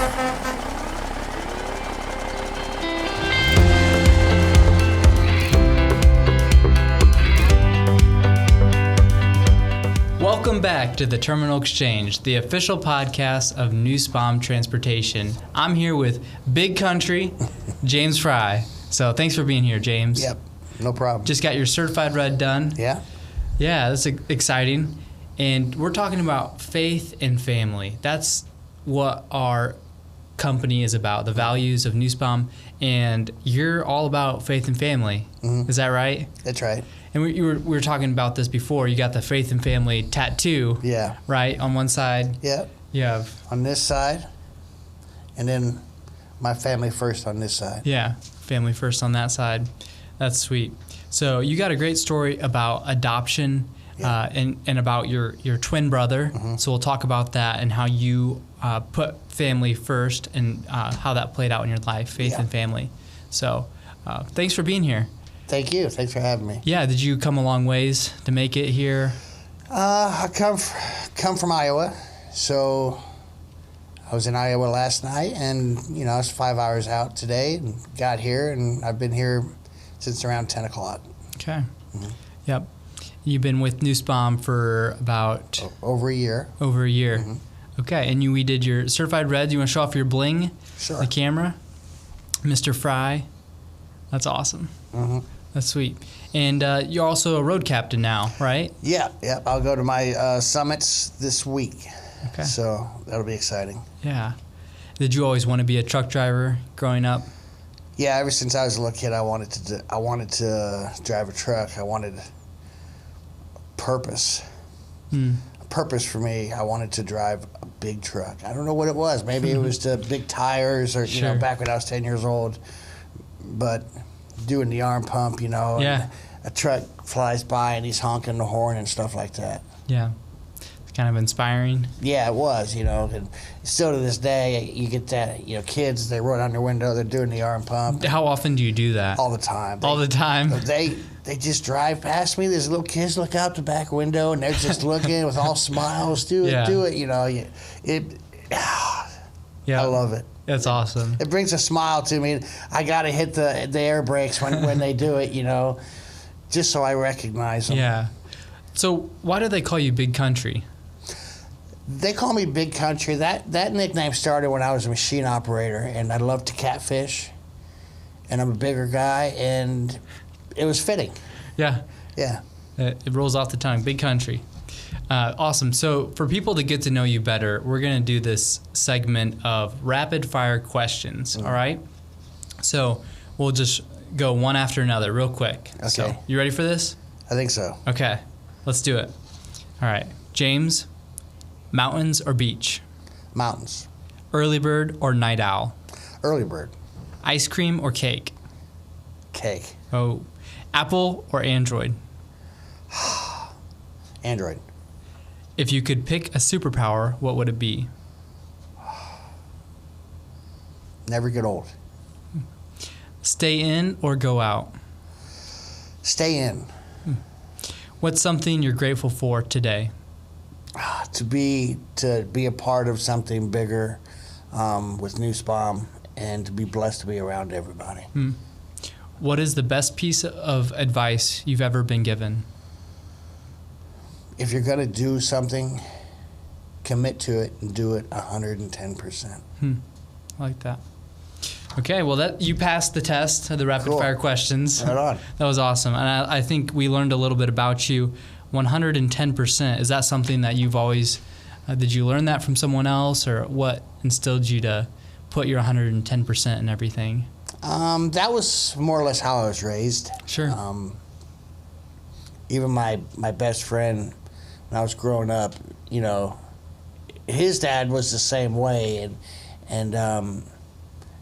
Welcome back to the Terminal Exchange, the official podcast of Nussbaum Transportation. I'm here with Big Country, James Fry. So thanks for being here, James. Yep, no problem. Just got your certified red done. Yeah? Yeah, that's exciting. And we're talking about faith and family. That's what our company is about, the values of Nussbaum. And you're all about faith and family. Mm-hmm. Is that right? That's right. And we were talking about this before. You got the faith and family tattoo. Yeah. Right? On one side. Yeah. You have. On this side, and then my family first on this side. Yeah. Family first on that side. That's sweet. So you got a great story about adoption. Yeah. And about your twin brother. Mm-hmm. So we'll talk about that and how you put family first and how that played out in your life, faith and family. So thanks for being here. Thank you. Thanks for having me. Yeah. Did you come a long ways to make it here? I come from Iowa. So I was in Iowa last night, and, I was 5 hours out today and got here, and I've been here since around 10 o'clock. Okay. Mm-hmm. Yep. You've been with Nussbaum for about... Over a year. Over a year. Mm-hmm. Okay, and we did your certified red. Do you want to show off your bling? Sure. The camera? Mr. Fry. That's awesome. Mm-hmm. That's sweet. And you're also a road captain now, right? Yeah. I'll go to my summits this week. Okay. So that'll be exciting. Yeah. Did you always want to be a truck driver growing up? Yeah, ever since I was a little kid, I wanted to drive a truck. I wanted purpose. Purpose for me. I wanted to drive a big truck. I don't know what it was. Maybe it was the big tires, or Sure. back when I was 10 years old. But doing the arm pump, Yeah. and a truck flies by and he's honking the horn and stuff like that. Yeah. It's kind of inspiring. Yeah, it was. And still to this day, you get that. Kids, they roll down their window, they're doing the arm pump. How often do you do that? All the time. All the time. They just drive past me. There's little kids look out the back window, and they're just looking with all smiles. Do it. Yeah. I love it. That's awesome. It brings a smile to me. I got to hit the air brakes when they do it, just so I recognize them. Yeah. So why do they call you Big Country? They call me Big Country. That nickname started when I was a machine operator, and I loved to catfish, and I'm a bigger guy, and it was fitting. Yeah. Yeah. It rolls off the tongue. Big Country. Awesome. So for people to get to know you better, we're going to do this segment of rapid fire questions. All right? So we'll just go one after another real quick. Okay. So you ready for this? I think so. Okay. Let's do it. All right. James, mountains or beach? Mountains. Early bird or night owl? Early bird. Ice cream or cake? Cake. Oh. Apple or Android? Android. If you could pick a superpower, what would it be? Never get old. Stay in or go out? Stay in. What's something you're grateful for today? To be a part of something bigger with Nussbaum, and to be blessed to be around everybody. What is the best piece of advice you've ever been given? If you're going to do something, commit to it and do it 110%. I like that. Okay, well, you passed the test of the rapid fire questions. Right on. That was awesome. And I think we learned a little bit about you. 110%. Is that something that you've always, did you learn that from someone else, or what instilled you to put your 110% in everything? That was more or less how I was raised. Sure. Even my best friend, when I was growing up, his dad was the same way, and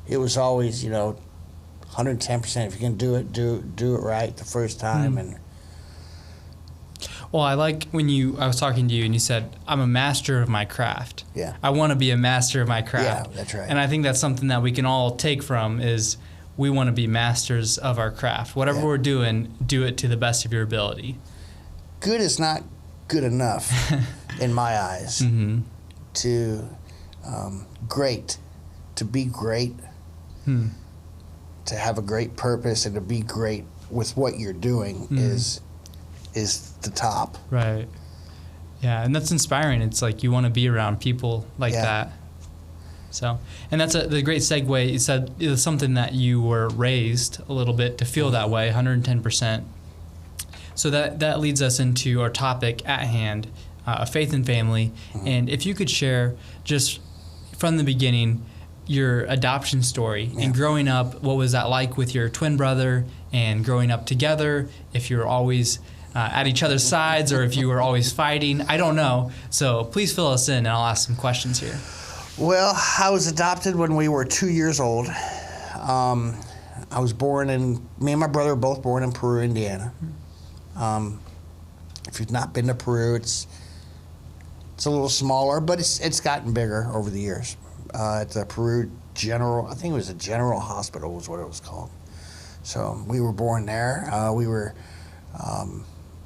it was always, 110%. If you can do it, do it right the first time. And well, I like when I was talking to you and you said, I'm a master of my craft. Yeah. I want to be a master of my craft. Yeah, that's right. And I think that's something that we can all take from is we want to be masters of our craft. Whatever we're doing, do it to the best of your ability. Good is not good enough in my eyes. Mm-hmm. To great to be great, to have a great purpose, and to be great with what you're doing is the top. Right. Yeah, and that's inspiring. It's like you want to be around people like that. So, and that's the great segue. You said it was something that you were raised a little bit to feel that way, 110%. So that leads us into our topic at hand, faith and family. And if you could share just from the beginning your adoption story and growing up, what was that like with your twin brother and growing up together, if you were always at each other's sides or if you were always fighting. I don't know. So please fill us in and I'll ask some questions here. Well, I was adopted when we were 2 years old. I was born me and my brother were both born in Peru, Indiana. If you've not been to Peru, it's a little smaller, but it's gotten bigger over the years. It's a Peru General, I think it was a General Hospital was what it was called. So we were born there.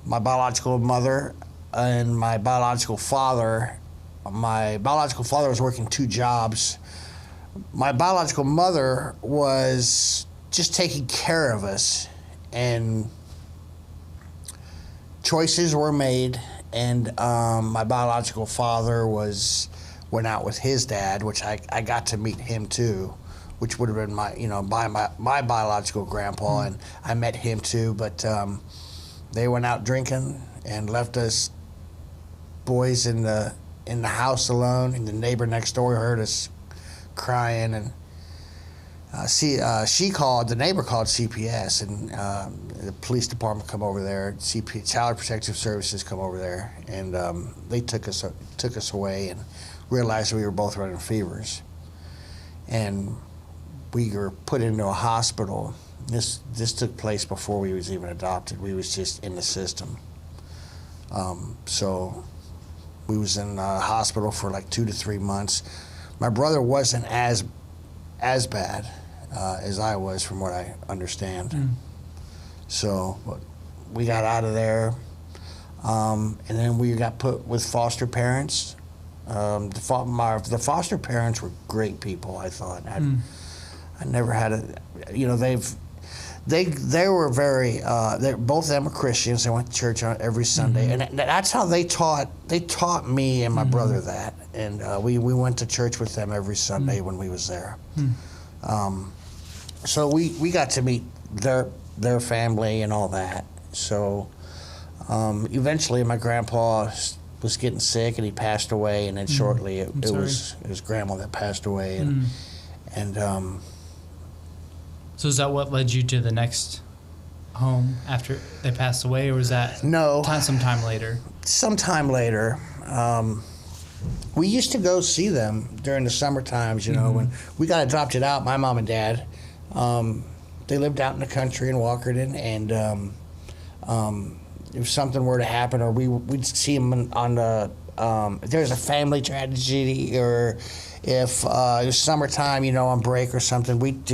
My biological mother and my biological father was working 2 jobs. My biological mother was just taking care of us, and choices were made, and my biological father went out with his dad, which I got to meet him too, which would have been my biological grandpa, and I met him too, but they went out drinking and left us boys in the house alone, and the neighbor next door heard us crying, and the neighbor called CPS, and the police department come over there, Child Protective Services come over there, and they took us away and realized we were both running fevers, and we were put into a hospital. This took place before we was even adopted. We was just in the system. So we was in a hospital for like 2 to 3 months. My brother wasn't as bad as I was, from what I understand. So we got out of there, and then we got put with foster parents. The foster parents were great people, I thought. I never had they were very, both of them were Christians. They went to church every Sunday, and that's how they taught me and my brother that. And we went to church with them every Sunday when we was there. So we got to meet their family and all that. So eventually my grandpa was getting sick and he passed away, and then shortly it was his grandma that passed away, and So is that what led you to the next home after they passed away, or was that sometime later? Sometime later. We used to go see them during the summer times, when we got adopted out, my mom and dad. They lived out in the country in Walkerton, and if something were to happen, or we'd see them on the, if there's a family tragedy, or if it was summertime, on break or something, we'd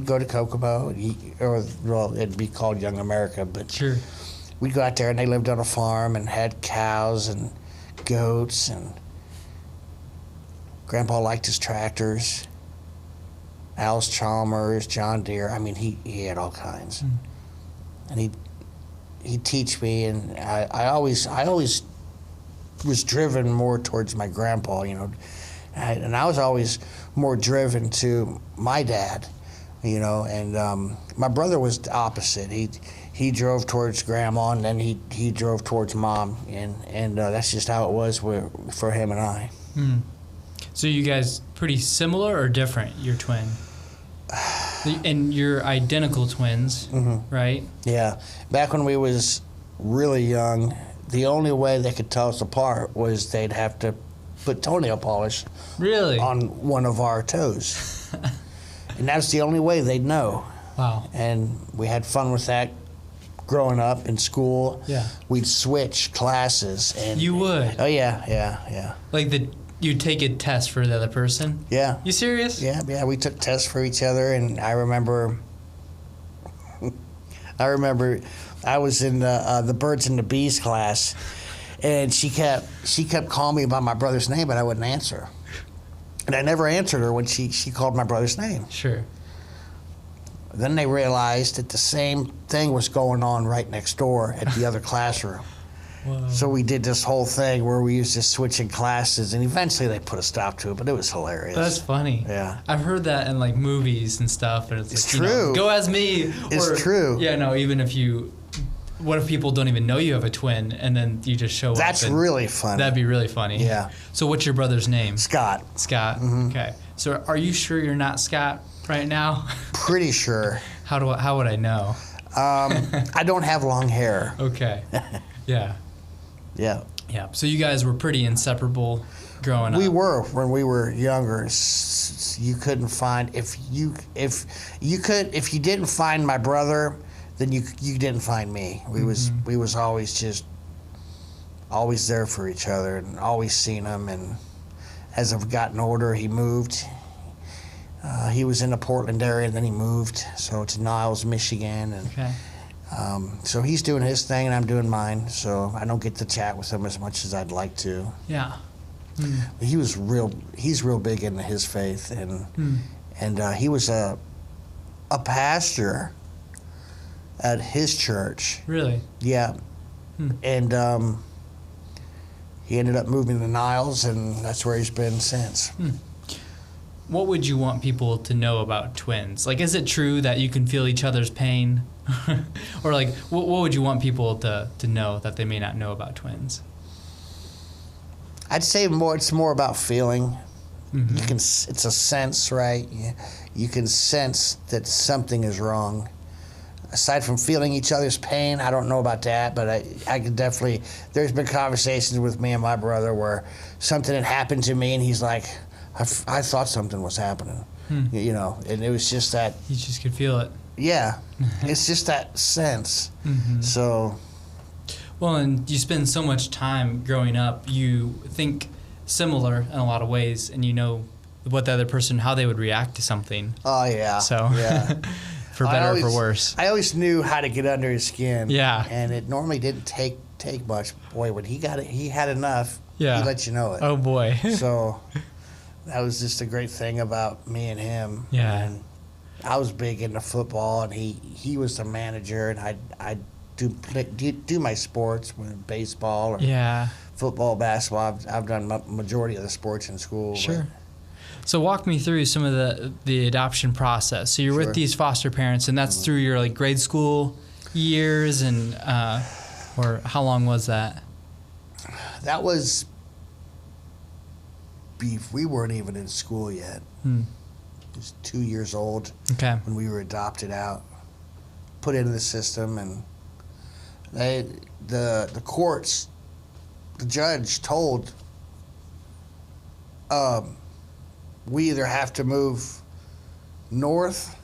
go to Kokomo, it'd be called Young America, but sure, we'd go out there, and they lived on a farm and had cows and goats, and Grandpa liked his tractors, Al's Chalmers, John Deere. I mean, he had all kinds, and he'd teach me, and I always was driven more towards my grandpa, and I was always more driven to my dad, and my brother was the opposite. He drove towards grandma, and then he drove towards mom, and that's just how it was for him and I. So you guys pretty similar or different? Your twin, and you're identical twins, right? Yeah. Back when we was really young, the only way they could tell us apart was they'd have to put toenail polish on one of our toes. And that's the only way they'd know. Wow. And we had fun with that growing up in school. Yeah. We'd switch classes. And you would? Oh, yeah. Like you'd take a test for the other person? Yeah. You serious? Yeah, we took tests for each other, and I remember I was in the birds and the bees class, and she kept calling me by my brother's name, but I wouldn't answer. And I never answered her when she called my brother's name. Sure. Then they realized that the same thing was going on right next door at the other classroom. Whoa. So we did this whole thing where we was just switching classes, and eventually they put a stop to it, but it was hilarious. That's funny. Yeah. I've heard that in like movies and stuff, and it's like, true. Go as me. It's true. Yeah, no, even if what if people don't even know you have a twin, and then you just show up? That's really funny. That'd be really funny. Yeah. So what's your brother's name? Scott. Scott. Mm-hmm. Okay. So are you sure you're not Scott right now? Pretty sure. How would I know? I don't have long hair. Okay. Yeah. Yeah. Yeah. So you guys were pretty inseparable growing up. We were when we were younger. You couldn't find if you didn't find my brother, then you didn't find me. We was always there for each other and always seen him. And as I've gotten older, he moved. He was in the Portland area, and then he moved to Niles, Michigan, and Okay. so he's doing his thing and I'm doing mine. So I don't get to chat with him as much as I'd like to. Yeah. He's real big into his faith, and he was a pastor at his church. Really? Yeah. And he ended up moving to Niles, and that's where he's been since. What would you want people to know about twins? Like, is it true that you can feel each other's pain? Or like, what would you want people to know that they may not know about twins? I'd say it's more about feeling. It's a sense, right? You can sense that something is wrong. Aside from feeling each other's pain, I don't know about that, but I can definitely, there's been conversations with me and my brother where something had happened to me and he's like, I thought something was happening, and it was just that. You just could feel it. Yeah, it's just that sense. So. Well, and you spend so much time growing up, you think similar in a lot of ways, and you know what the other person, how they would react to something. Oh, yeah. So, yeah. For better or for worse. I always knew how to get under his skin. Yeah. And it normally didn't take much. Boy, when he got it, he had enough. Yeah. He let you know it. Oh, boy. So that was just a great thing about me and him. Yeah. And I was big into football, and he was the manager, and I'd do my sports, baseball or football, basketball. I've done majority of the sports in school. Sure. So walk me through some of the adoption process. So you're with these foster parents, and that's through your like grade school years, and or how long was that? That was we weren't even in school yet. I was 2 years old when we were adopted out, put into the system, and the courts, the judge told we either have to move north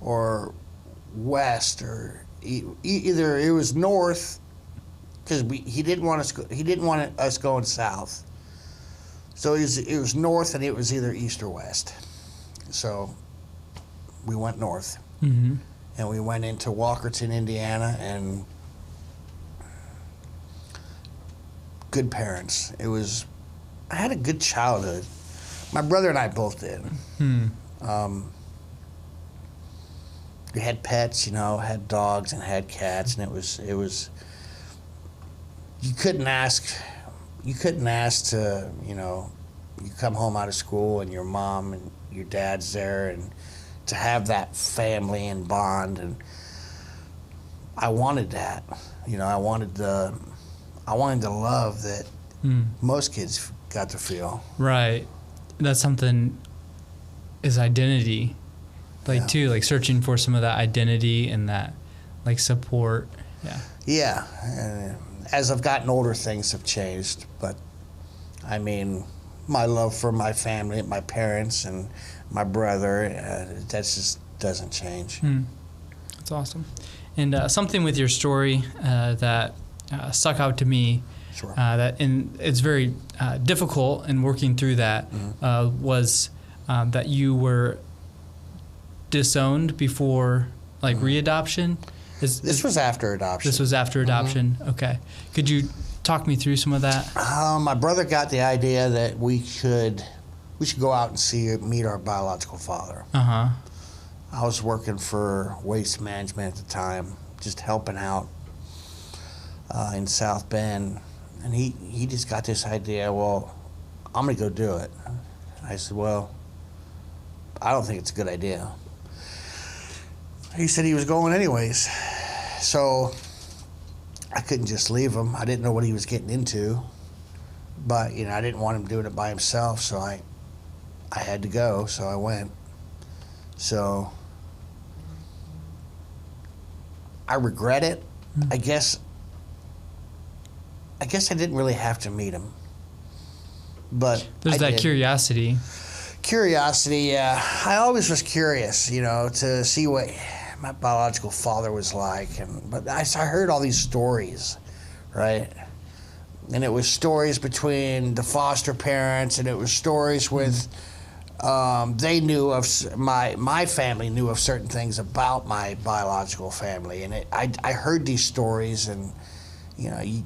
or west, or either it was north because he didn't want us going south. So it was north, and it was either east or west. So we went north, and we went into Walkerton, Indiana, and good parents. I had a good childhood. My brother and I both did. We had pets, had dogs and had cats, and it was. You couldn't ask to, you come home out of school and your mom and your dad's there, and to have that family and bond, and I wanted that. I wanted the love that most kids got to feel. Right. That's something is identity. Too, like searching for some of that identity and that like support. Yeah. Yeah. And as I've gotten older, things have changed, but I mean, my love for my family, my parents and my brother, that just doesn't change. That's awesome. And something with your story that stuck out to me, it's very difficult in working through that, was that you were disowned before readoption. This was after adoption. This was after adoption. Okay. Could you talk me through some of that? My brother got the idea that we could we should go out and meet our biological father. Uh-huh. I was working for Waste Management at the time, just helping out in South Bend. And he just got this idea, well, I'm going to go do it. I said, well, I don't think it's a good idea. He said he was going anyways. So I couldn't just leave him. I didn't know what he was getting into. But, I didn't want him doing it by himself, so I had to go, so I went. So I regret it. Mm. I guess I didn't really have to meet him. But There's I that did. curiosity. Curiosity, yeah. I always was curious, to see what my biological father was like. But I heard all these stories, right? And it was stories between the foster parents, and it was stories with they knew of my family knew of certain things about my biological family, and I heard these stories, and you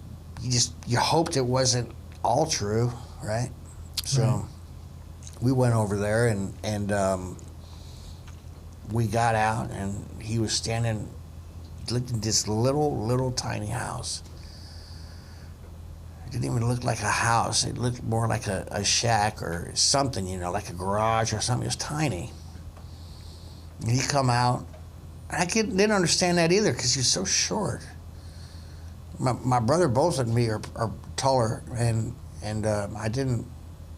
hoped it wasn't all true, right? So we went over there, and we got out, and he was standing, looked at this little tiny house. It didn't even look like a house. It looked more like a shack or something, like a garage or something. It was tiny. And he come out. I didn't understand that either because he's so short. My brother, both of me are taller, and I didn't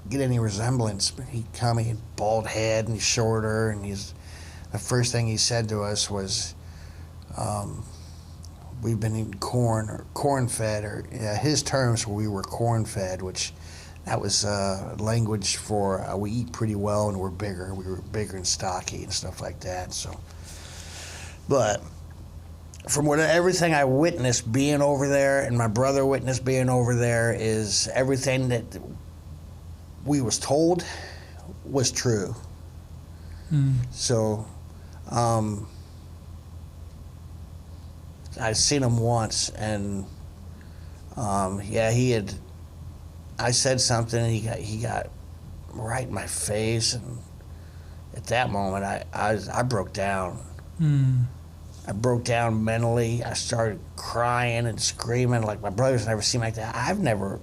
get any resemblance. But he had bald head and he's shorter, and the first thing he said to us was, we've been eating corn or corn-fed, or his terms were we were corn-fed, which that was language for we eat pretty well and we're bigger. We were bigger and stocky and stuff like that. So, but from everything I witnessed being over there, and my brother witnessed being over there, is everything that we was told was true. Mm. So, I'd seen him once, and I said something, and he got right in my face, and at that moment I broke down. Mm. I broke down mentally. I started crying and screaming like my brother's never seen me like that. I've never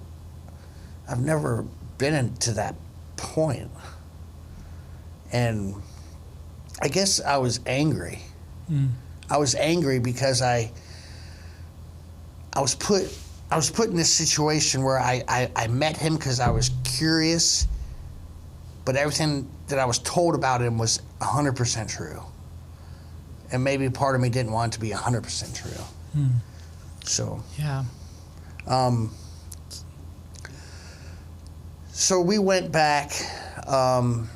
been to that point, and I guess I was angry. Mm. I was angry because I was put in this situation where I met him because I was curious, but everything that I was told about him was 100% true. And maybe part of me didn't want it to be 100% true. Mm. So, Yeah. So we went back. I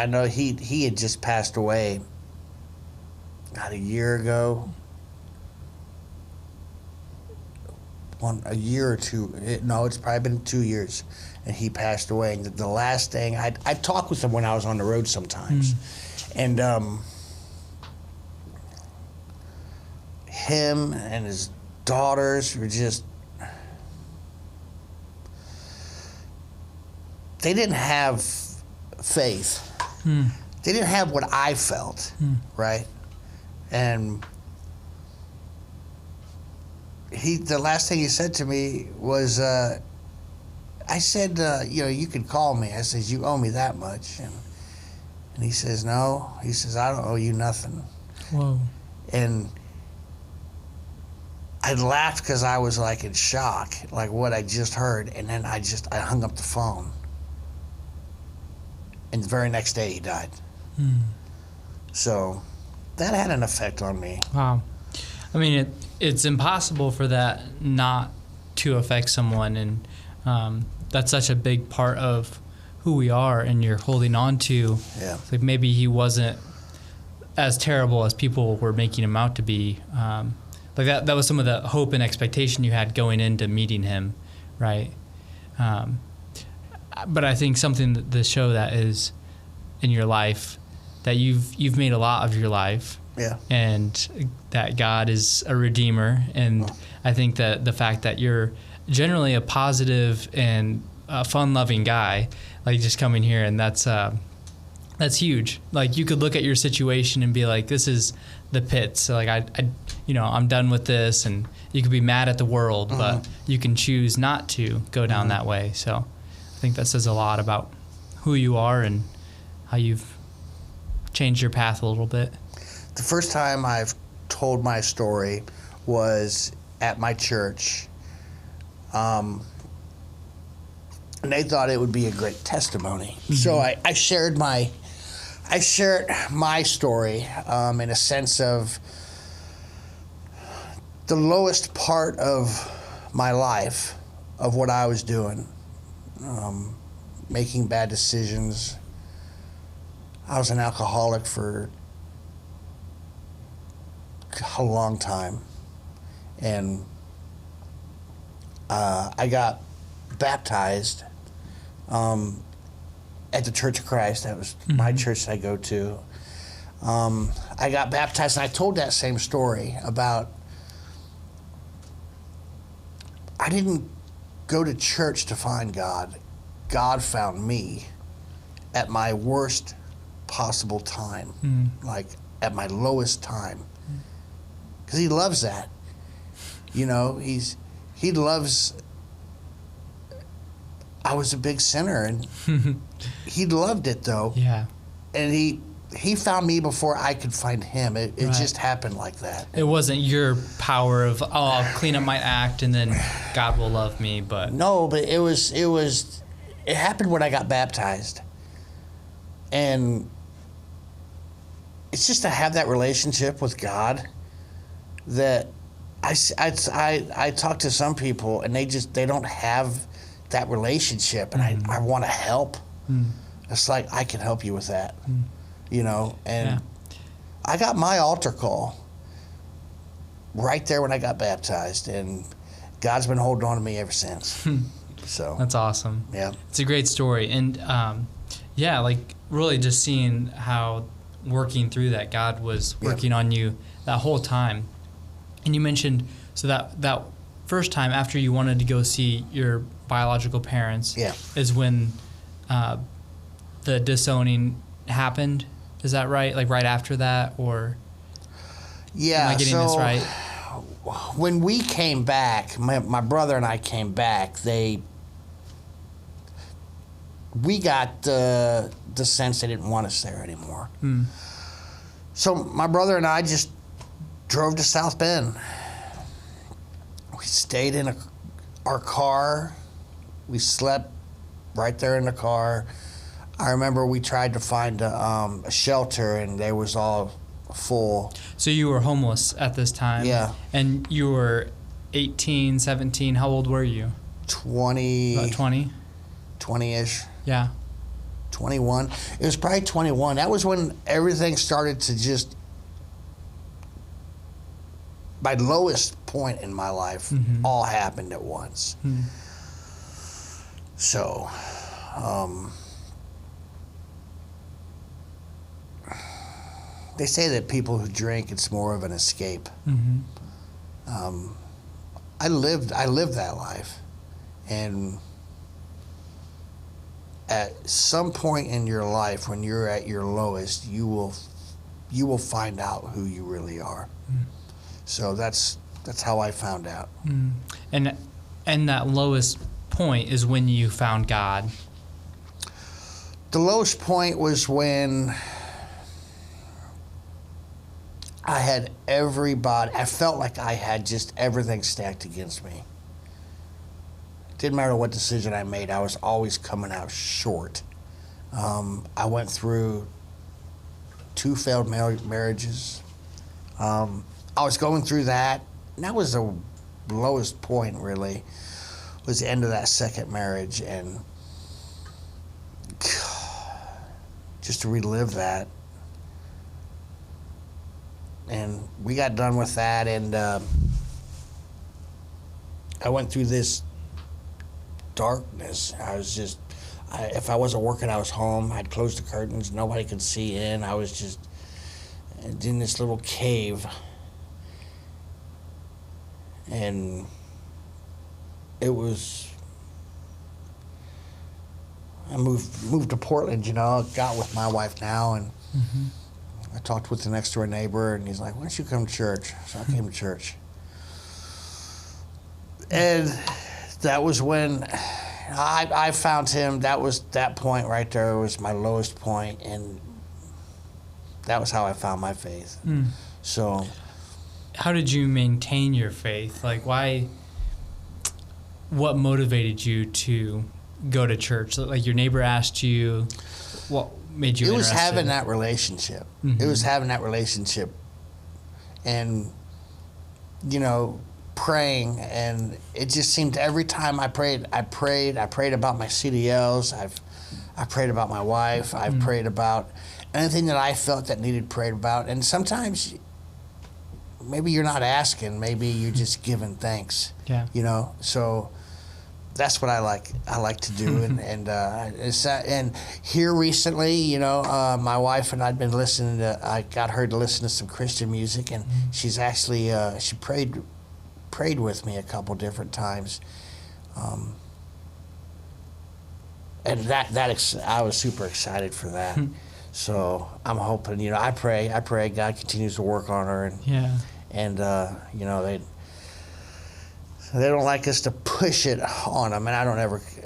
know he had just passed away not a year ago. A year or two. No, it's probably been 2 years, and he passed away. And the last thing I talked with him when I was on the road sometimes, and him and his daughters were just. They didn't have faith. Mm. They didn't have what I felt, right? And the last thing he said to me was, I said, you could call me. I said, you owe me that much. And he says, no. He says, I don't owe you nothing. Whoa. And I laughed because I was like in shock, like what I just heard. And then I hung up the phone. And the very next day he died. Mm. So that had an effect on me. Wow. I mean, it's impossible for that not to affect someone, and that's such a big part of who we are, and you're holding on to. Yeah. It's like maybe he wasn't as terrible as people were making him out to be. Like that was some of the hope and expectation you had going into meeting him, right? But I think something to show that is in your life, that you've made a lot of your life. Yeah. And that God is a redeemer. And I think that the fact that you're generally a positive and a fun-loving guy, like just coming here, and that's huge. Like you could look at your situation and be like, this is the pits. So like I'm done with this, and you could be mad at the world, but you can choose not to go down that way. So I think that says a lot about who you are and how you've changed your path a little bit. The first time I've told my story was at my church. And they thought it would be a great testimony. So I shared my story in a sense of the lowest part of my life, of what I was doing, making bad decisions. I was an alcoholic for a long time, and I got baptized at the Church of Christ. That was my church that I go to. I got baptized, and I told that same story about I didn't go to church to find God. God found me at my worst possible time, like at my lowest time, because He loves that. You know, He loves. I was a big sinner, and He loved it though. Yeah. And He found me before I could find Him. It Right. just happened like that. It wasn't your power of, I'll clean up my act and then God will love me, but No, but it happened when I got baptized. And it's just to have that relationship with God that I talk to some people, and they don't have that relationship, and I want to help. It's like, I can help you with that, you know. And I got my altar call right there when I got baptized, and God's been holding on to me ever since. So that's awesome. Yeah, it's a great story. And like really just seeing how working through that, God was working on you that whole time. And you mentioned, so that first time after you wanted to go see your biological parents is when the disowning happened. Is that right? Like right after that, or am I getting this right? When we came back, my brother and I came back, we got the sense they didn't want us there anymore. So my brother and I just drove to South Bend. We stayed in our car. We slept right there in the car. I remember we tried to find a shelter, and they was all full. So you were homeless at this time? Yeah. And you were 18, 17. How old were you? 20. About 20? 20-ish. Yeah. 21. It was probably 21. That was when everything started to just, my lowest point in my life, all happened at once. So, they say that people who drink, it's more of an escape. I lived that life, and at some point in your life, when you're at your lowest, you will find out who you really are. So that's how I found out. And that lowest point is when you found God. The lowest point was when I had everybody. I felt like I had just everything stacked against me. Didn't matter what decision I made, I was always coming out short. I went through 2 failed marriages. I was going through that, and that was the lowest point, really, was the end of that second marriage, and just to relive that. And we got done with that, and I went through this darkness. I was just, if I wasn't working, I was home. I'd close the curtains. Nobody could see in. I was just in this little cave. And it was I moved to Portland, got with my wife now, and I talked with the next door neighbor, and he's like, why don't you come to church? So I came to church. And that was when I found him. That point right there was my lowest point, and that was how I found my faith. So how did you maintain your faith? Like, what motivated you to go to church? Like, your neighbor asked you, what made you interested? It was having that relationship. It was having that relationship, and praying, and it just seemed every time I prayed about my CDLs. I prayed about my wife. I prayed about anything that I felt that needed prayed about. And sometimes maybe you're not asking, maybe you're just giving thanks. Yeah. So that's what I like to do. And here recently, my wife and I'd been I got her to listen to some Christian music, and she's actually she prayed with me a couple different times, and I was super excited for that. So I'm hoping, I pray God continues to work on her, and they don't like us to push it on them, and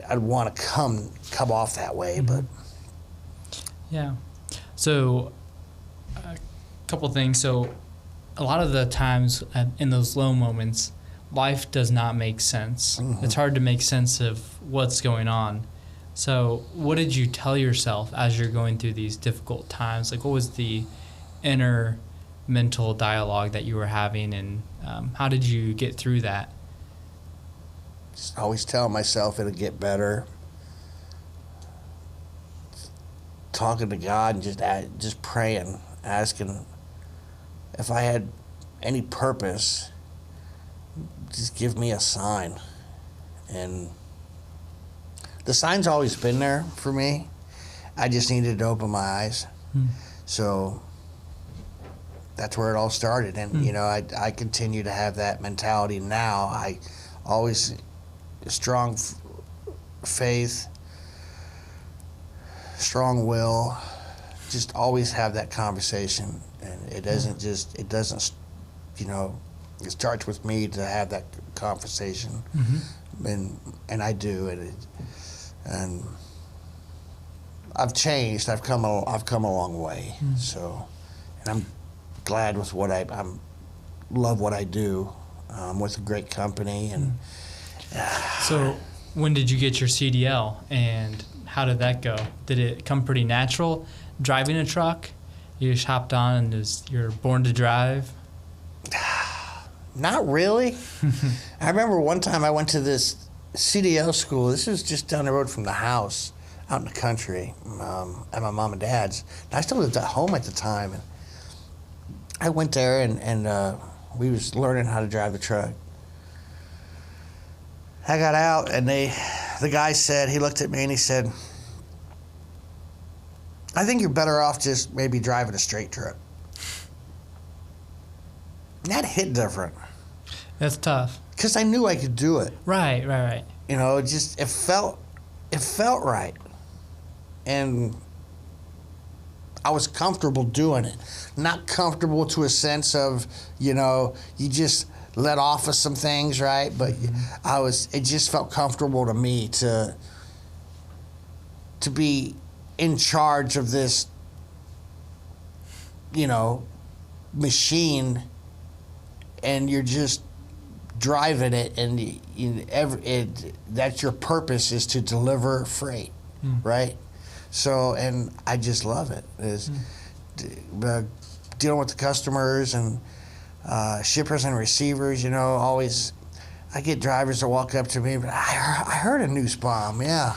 I'd want to come off that way, but yeah. So a couple things. So a lot of the times in those low moments, life does not make sense. It's hard to make sense of what's going on. So what did you tell yourself as you're going through these difficult times? Like, what was the inner mental dialogue that you were having, and how did you get through that? Just always tell myself it'll get better. Talking to God and just praying, asking if I had any purpose, just give me a sign. And the sign's always been there for me. I just needed to open my eyes. So that's where it all started. And, I continue to have that mentality now. I always, strong faith, strong will, just always have that conversation. And it doesn't, it starts with me to have that conversation. And I do. And I've changed. I've come a long way. So, and I'm glad with what I love what I do. With a great company. And so, when did you get your CDL, and how did that go? Did it come pretty natural, driving a truck? You just hopped on and you're born to drive? Not really. I remember one time I went to this CDL school. This was just down the road from the house, out in the country, at my mom and dad's. And I still lived at home at the time. And I went there, and we was learning how to drive the truck. I got out, and the guy said, he looked at me and he said, I think you're better off just maybe driving a straight truck. And that hit different. That's tough. Because I knew I could do it. Right. It felt right. And I was comfortable doing it. Not comfortable to a sense of, you just let off of some things, right? But it just felt comfortable to me to be in charge of this, machine, and you're just driving it, and that's your purpose, is to deliver freight, right? So, and I just love it. Dealing with the customers and shippers and receivers, always. I get drivers that walk up to me, but I heard a Nussbaum, yeah.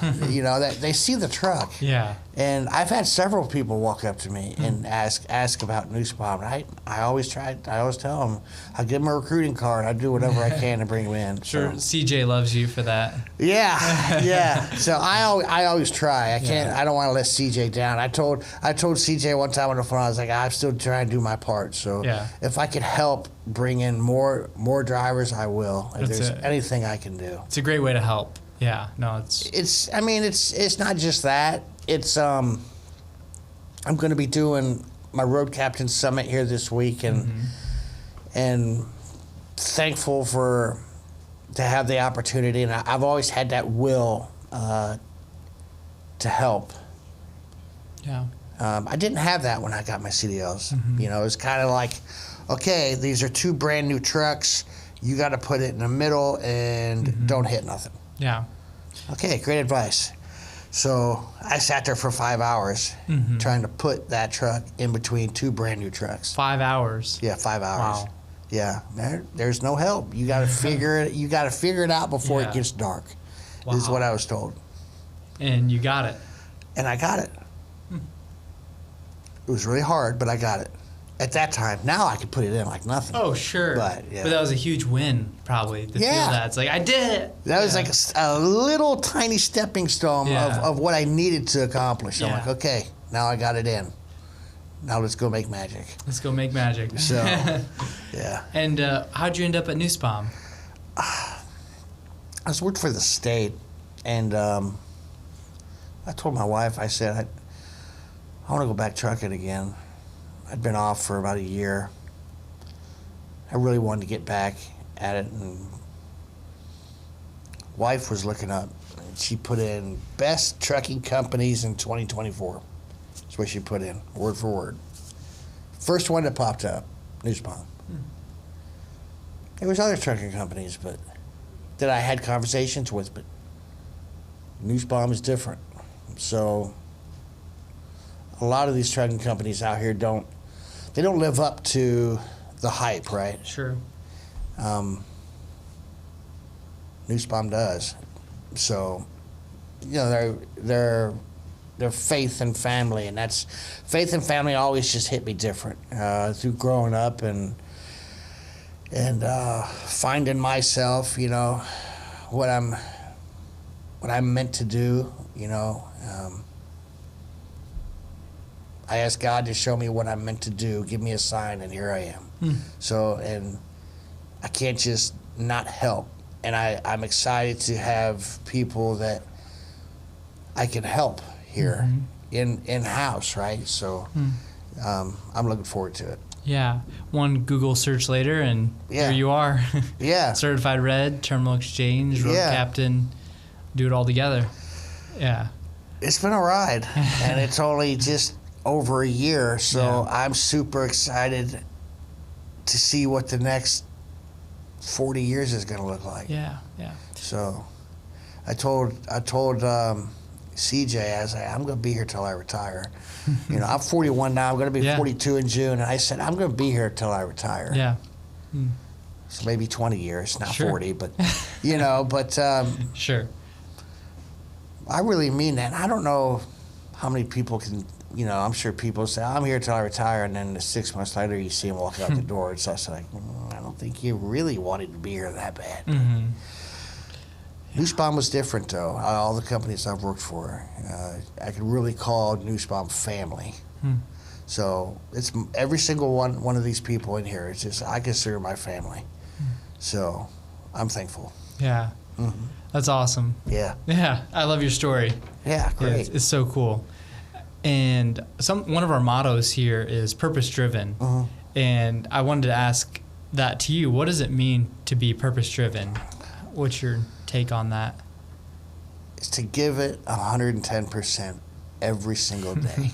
They see the truck. Yeah. And I've had several people walk up to me and ask about Nussbaum. I always tell them, I give them a recruiting card. I do whatever I can to bring them in. Sure, so. CJ loves you for that. Yeah. So I always try. I don't want to let CJ down. I told CJ one time on the phone, I was like, I'm still trying to do my part. So if I could help bring in more drivers, I will. If there's anything I can do. It's a great way to help. Yeah, no, It's not just that. It's I'm going to be doing my Road Captain Summit here this week, and thankful to have the opportunity, and I've always had that will to help. yeah, I didn't have that when I got my CDLs. You know, it was kind of like, okay, these are 2 brand new trucks. You got to put it in the middle and don't hit nothing. yeah. Okay, great advice. So I sat there for 5 hours trying to put that truck in between 2 brand new trucks. 5 hours. Yeah, 5 hours. Wow. Yeah, there's no help. You got to figure it. You got to figure it out before Yeah. it gets dark. Wow. Is what I was told, And you got it. and I got it. It was really hard, but I got it. At that time, now I could put it in like nothing. Oh, sure. But, yeah. But that was a huge win, probably, to feel that. It's like, I did it. That was like a little tiny stepping stone of what I needed to accomplish. I'm like, okay, now I got it in. Now let's go make magic. Let's go make magic. So, yeah. And how'd you end up at Nussbaum? I was working for the state, and I told my wife, I said, I want to go back trucking again. I'd been off for about a year. I really wanted to get back at it, and wife was looking up. And she put in best trucking companies in 2024. That's what she put in, word for word. First one that popped up, Nussbaum. There was other trucking companies, but that I had conversations with, but Nussbaum is different. So a lot of these trucking companies out here don't live up to the hype, right? Sure. Nussbaum does. So, you know, they're faith and family, and that's faith and family always just hit me different through growing up and finding myself, you know, what I'm meant to do, you know. I asked God to show me what I'm meant to do, give me a sign, and here I am. So, and I can't just not help. And I'm excited to have people that I can help here in-house, right? So I'm looking forward to it. Yeah. One Google search later, and here you are. Yeah. Certified Red, Terminal Exchange, Road Captain, do it all together. Yeah. It's been a ride, and it's only just over a year, so I'm super excited to see what the next 40 years is going to look like. Yeah, yeah. So I told CJ, I was like, I'm going to be here till I retire. You know, I'm 41 now. I'm going to be 42 in June, and I said I'm going to be here till I retire. Yeah. So maybe 20 years, not Sure. 40, but you know, but Sure. I really mean that. I don't know how many people can. You know, I'm sure people say, I'm here till I retire, and then 6 months later you see them walk out the door. It's just like, I don't think you really wanted to be here that bad. Nussbaum was different, though. All the companies I've worked for, I could really call Nussbaum family. So it's every single one of these people in here. It's just I consider my family. So I'm thankful. Yeah. That's awesome. Yeah. Yeah. I love your story. Yeah, great. It's so cool. And one of our mottos here is purpose driven. And I wanted to ask that to you. What does it mean to be purpose driven? What's your take on that? It's to give it 110% every single day.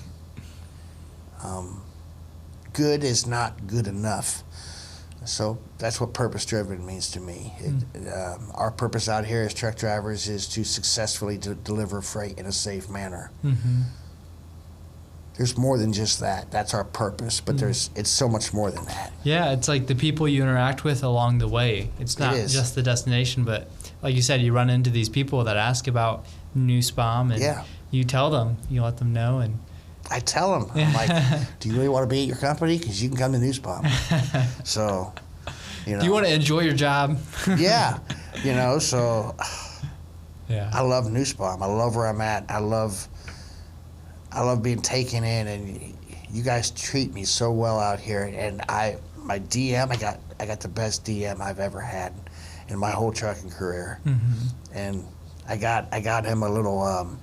Good is not good enough. So that's what purpose driven means to me. Our purpose out here as truck drivers is to successfully deliver freight in a safe manner. There's more than just that. That's our purpose, but it's so much more than that. Yeah, it's like the people you interact with along the way. It's not just the destination, but like you said, you run into these people that ask about Nussbaum, and you tell them, you let them know. And I tell them, I'm like, do you really want to be at your company? Because you can come to Nussbaum. So, you know. Do you want to enjoy your job? Yeah, you know, so yeah. I love Nussbaum. I love where I'm at. I love being taken in, and you guys treat me so well out here. And my DM, I got the best DM I've ever had in my whole trucking career. And I got him a little.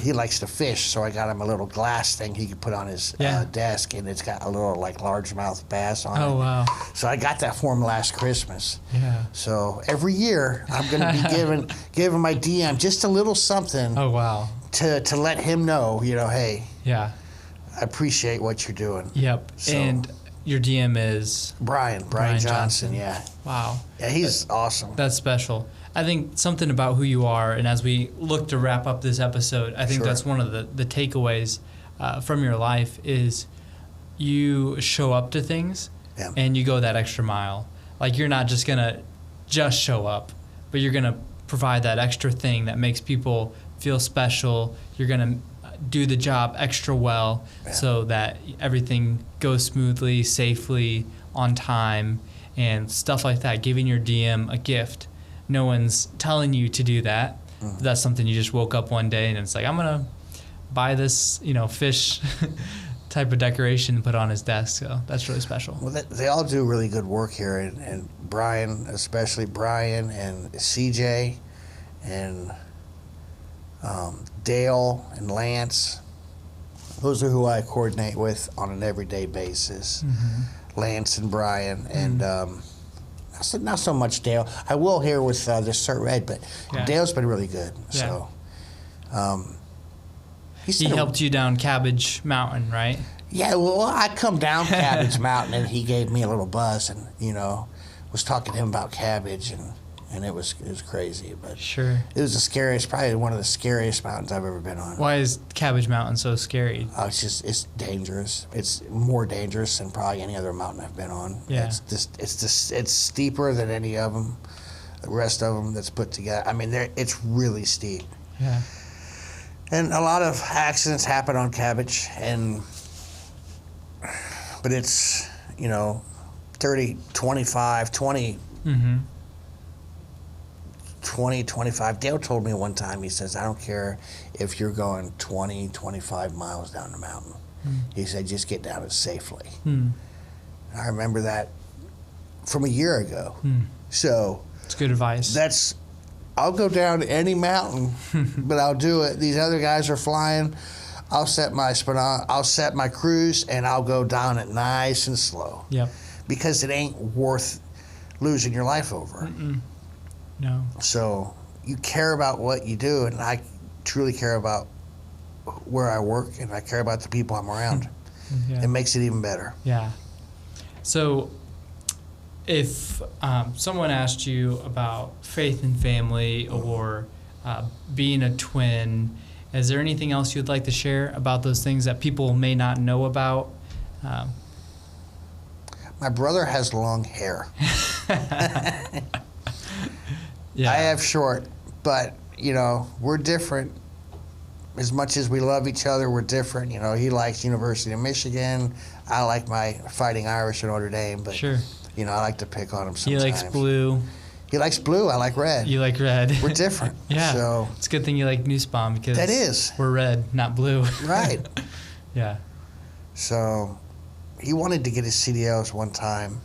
He likes to fish, so I got him a little glass thing he could put on his desk, and it's got a little like largemouth bass on it. Oh wow! So I got that for him last Christmas. Yeah. So every year I'm going to be giving my DM just a little something. Oh wow! To let him know, hey. Yeah. I appreciate what you're doing. Yep. So, and your DM is Brian Johnson. Yeah. Wow. Yeah, he's awesome. That's special. I think something about who you are, and as we look to wrap up this episode, I think that's one of the takeaways from your life is you show up to things and you go that extra mile. Like you're not just gonna just show up, but you're gonna provide that extra thing that makes people feel special. You're gonna do the job extra well so that everything goes smoothly, safely, on time, and stuff like that. Giving your DM a gift. No one's telling you to do that. That's something you just woke up one day and it's like, I'm gonna buy this, fish type of decoration and put on his desk. So that's really special. Well, they all do really good work here, and Brian, especially Brian and CJ, and Dale and Lance. Those are who I coordinate with on an everyday basis. Lance and Brian, and not so much Dale. I will here with the Cert Red, but Dale's been really good. So he helped you down Cabbage Mountain, right? Yeah, well, I come down Cabbage Mountain, and he gave me a little buzz, and was talking to him about cabbage, and it was crazy, but sure, it was probably one of the scariest mountains I've ever been on. Why is Cabbage Mountain so scary? It's dangerous. It's more dangerous than probably any other mountain I've been on. Yeah, it's steeper than any of them, the rest of them that's put together. I mean, it's really steep. Yeah, and a lot of accidents happen on Cabbage, but it's 30, 25, 20. 20, 25. Dale told me one time, he says, I don't care if you're going 20, 25 miles down the mountain. He said, just get down it safely. I remember that from a year ago. So it's good advice. I'll go down any mountain, but I'll do it. These other guys are flying. I'll set my cruise, and I'll go down it nice and slow. Yep. Because it ain't worth losing your life over. No. So you care about what you do, and I truly care about where I work, and I care about the people I'm around. It makes it even better. Yeah. So if someone asked you about faith and family or being a twin, is there anything else you'd like to share about those things that people may not know about? My brother has long hair. Yeah. I have short, but, we're different. As much as we love each other, we're different. He likes University of Michigan. I like my Fighting Irish at Notre Dame, but, sure. I like to pick on him sometimes. He likes blue. He likes blue. I like red. You like red. We're different. Yeah. So it's a good thing you like Nussbaum because that is. We're red, not blue. Right. Yeah. So he wanted to get his CDLs one time,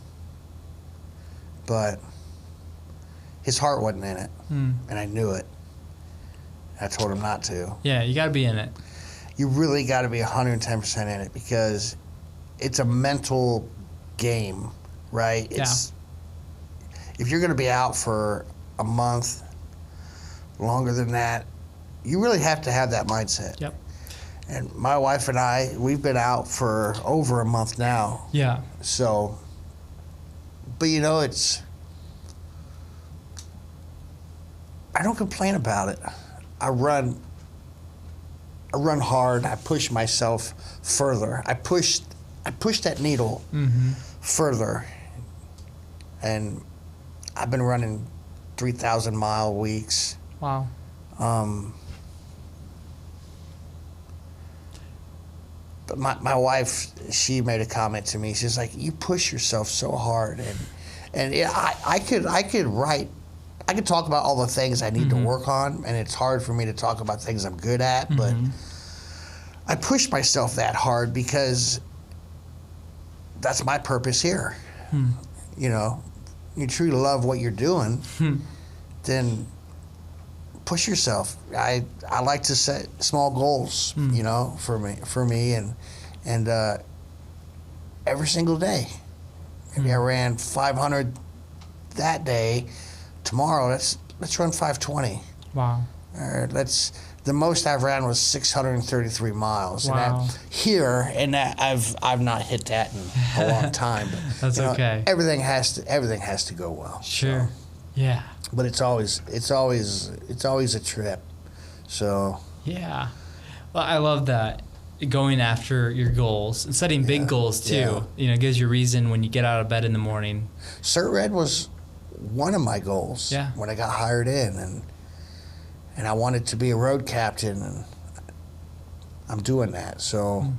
but his heart wasn't in it, and I knew it. I told him not to. Yeah, you got to be in it. You really got to be 110% in it because it's a mental game, right? If you're going to be out for a month, longer than that, you really have to have that mindset. Yep. And my wife and I, we've been out for over a month now. Yeah. So, but I don't complain about it. I run hard. I push myself further. I push that needle further. And I've been running 3,000-mile weeks. Wow. But my wife, she made a comment to me. She's like, "You push yourself so hard," and I could talk about all the things I need to work on, and it's hard for me to talk about things I'm good at, but I push myself that hard because that's my purpose here. You truly love what you're doing, then push yourself. I like to set small goals, you know, for me, and every single day. Maybe I ran 500 that day. Tomorrow, let's run 520. Wow. Or the most I've ran was 633 miles. Wow. And I've not hit that in a long time. But, That's okay. Everything has to go well. Sure. So. Yeah. But it's always a trip. So. Yeah. Well, I love that. Going after your goals and setting big goals too. Yeah. You know, it gives you reason when you get out of bed in the morning. Cert Red was one of my goals when I got hired in, and I wanted to be a road captain, and I'm doing that. So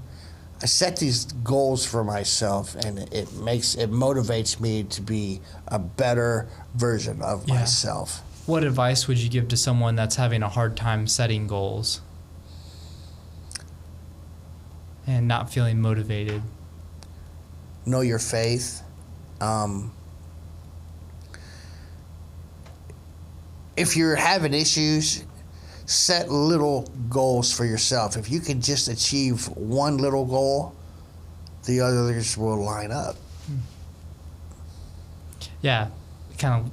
I set these goals for myself, and it motivates me to be a better version of myself. What advice would you give to someone that's having a hard time setting goals and not feeling motivated? Know your faith. If you're having issues, set little goals for yourself. If you can just achieve one little goal, the others will line up. Yeah, kind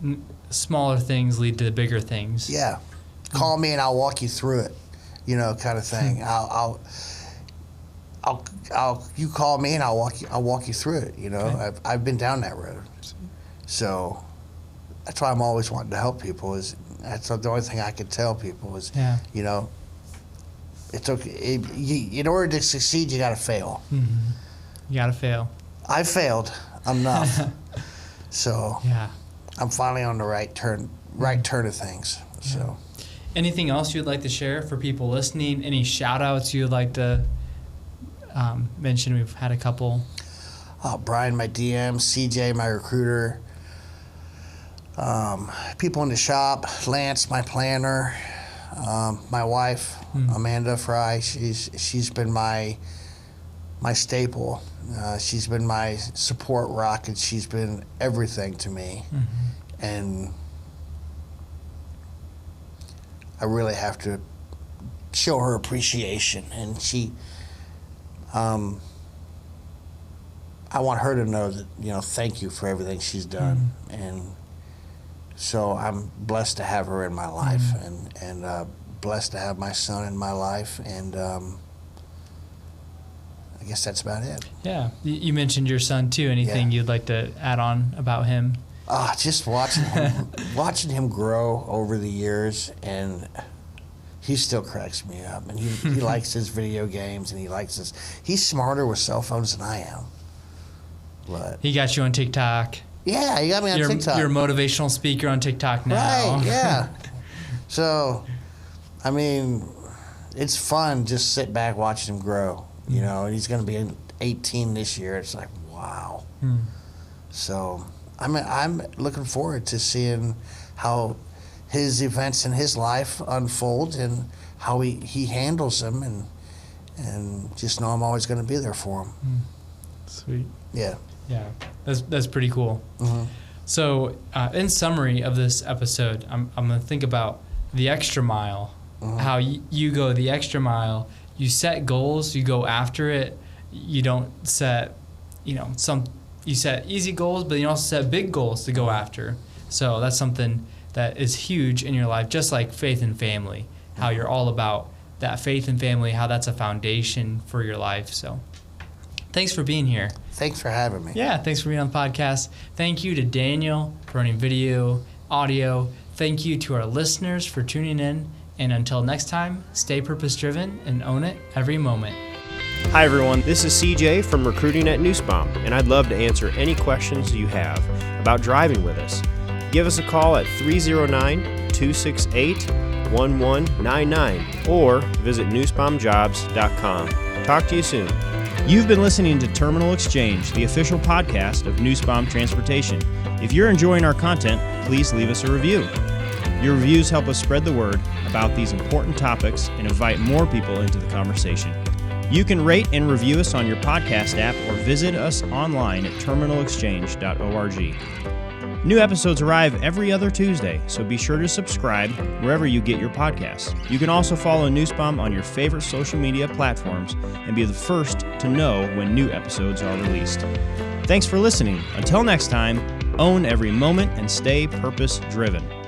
of smaller things lead to the bigger things. Yeah, call me and I'll walk you through it, you know, kind of thing. I'll you call me and I'll walk you through it. You know, okay. I've been down that road, so that's why I'm always wanting to help people. That's the only thing I can tell people is, you know, it's okay. In order to succeed, you got to fail. Mm-hmm. You got to fail. I failed enough, so yeah, I'm finally on the right turn of things. So, anything else you'd like to share for people listening? Any shout outs you'd like to mention? We've had a couple. Brian, my DM, CJ, my recruiter, people in the shop, Lance, my planner, my wife, Amanda Fry. She's been my staple. She's been my support rock, and she's been everything to me. And I really have to show her appreciation. And she, I want her to know that, you know, thank you for everything she's done. And so I'm blessed to have her in my life, and blessed to have my son in my life, and I guess that's about it. Yeah. You mentioned your son too. Anything you'd like to add on about him? Just watching him grow over the years, and he still cracks me up. And he likes his video games, and he's smarter with cell phones than I am. But he got you on TikTok. Yeah, he got me on TikTok. You're a motivational speaker on TikTok now. Right, yeah. So, I mean, it's fun just sit back watching him grow. You know, he's going to be 18 this year. It's like, wow. So, I'm looking forward to seeing how his events in his life unfold and how he handles them, and just know I'm always going to be there for him. Sweet. Yeah. Yeah, that's pretty cool. So, in summary of this episode, I'm going to think about the extra mile, how you go the extra mile. You set goals, you go after it. You don't set, you set easy goals, but you also set big goals to go after. So that's something that is huge in your life, just like faith and family, how you're all about that faith and family, how that's a foundation for your life. So thanks for being here. Thanks for having me. Yeah, thanks for being on the podcast. Thank you to Daniel for running video, audio. Thank you to our listeners for tuning in. And until next time, stay purpose-driven and own it every moment. Hi, everyone. This is CJ from Recruiting at Nussbaum, and I'd love to answer any questions you have about driving with us. Give us a call at 309-268-1199 or visit nussbaumjobs.com. Talk to you soon. You've been listening to Terminal Exchange, the official podcast of Nussbaum Transportation. If you're enjoying our content, please leave us a review. Your reviews help us spread the word about these important topics and invite more people into the conversation. You can rate and review us on your podcast app or visit us online at terminalexchange.org. New episodes arrive every other Tuesday, so be sure to subscribe wherever you get your podcasts. You can also follow Nussbaum on your favorite social media platforms and be the first to know when new episodes are released. Thanks for listening. Until next time, own every moment and stay purpose-driven.